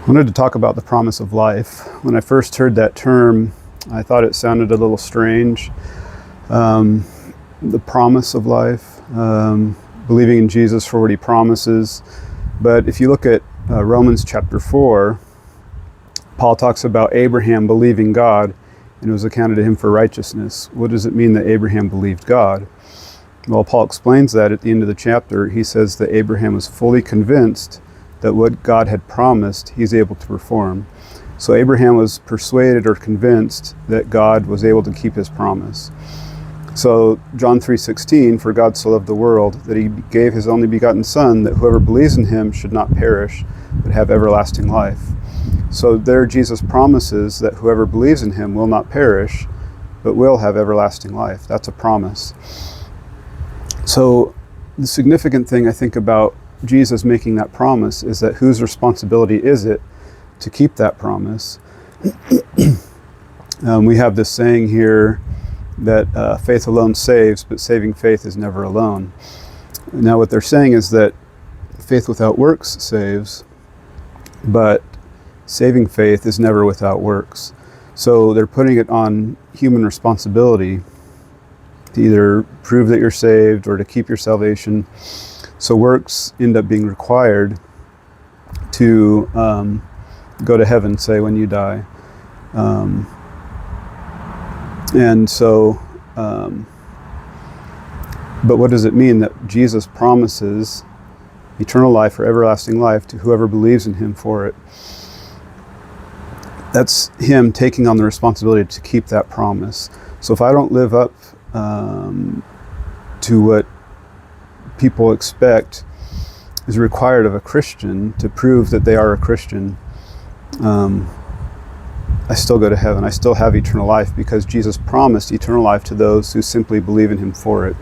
I wanted to talk about the promise of life. When I first heard that term, I thought it sounded a little strange. The promise of life, believing in Jesus for what he promises. But if you look at Romans chapter 4, Paul talks about Abraham believing God, and it was accounted to him for righteousness. What does it mean that Abraham believed God? Well, Paul explains that at the end of the chapter. He says that Abraham was fully convinced that what God had promised, he's able to perform. So Abraham was persuaded or convinced that God was able to keep his promise. So John 3:16, for God so loved the world that he gave his only begotten Son, that whoever believes in him should not perish, but have everlasting life. So there Jesus promises that whoever believes in him will not perish, but will have everlasting life. That's a promise. So the significant thing I think about Jesus making that promise is that whose responsibility is it to keep that promise? We have this saying here that faith alone saves, but saving faith is never alone. Now what they're saying is that faith without works saves, but saving faith is never without works. So they're putting it on human responsibility to either prove that you're saved or to keep your salvation. So works end up being required to go to heaven, say, when you die. But what does it mean that Jesus promises eternal life or everlasting life to whoever believes in him for it? That's him taking on the responsibility to keep that promise. So if I don't live up to what people expect is required of a Christian to prove that they are a Christian, I still go to heaven. I still have eternal life because Jesus promised eternal life to those who simply believe in him for it.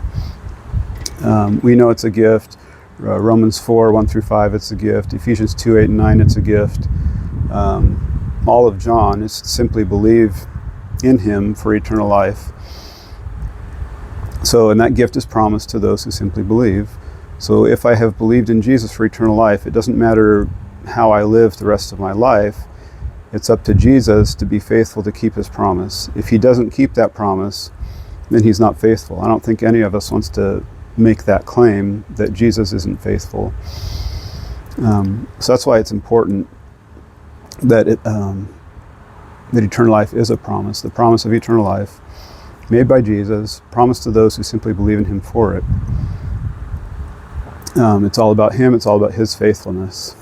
We know it's a gift. Romans 4, 1 through 5, it's a gift. Ephesians 2, 8 and 9, it's a gift. All of John is simply believe in him for eternal life. So, and that gift is promised to those who simply believe. So if I have believed in Jesus for eternal life, it doesn't matter how I live the rest of my life. It's up to Jesus to be faithful to keep his promise. If he doesn't keep that promise, then he's not faithful. I don't think any of us wants to make that claim that Jesus isn't faithful. So that's why it's important that that eternal life is a promise, the promise of eternal life made by Jesus, promised to those who simply believe in him for it. It's all about him, it's all about his faithfulness.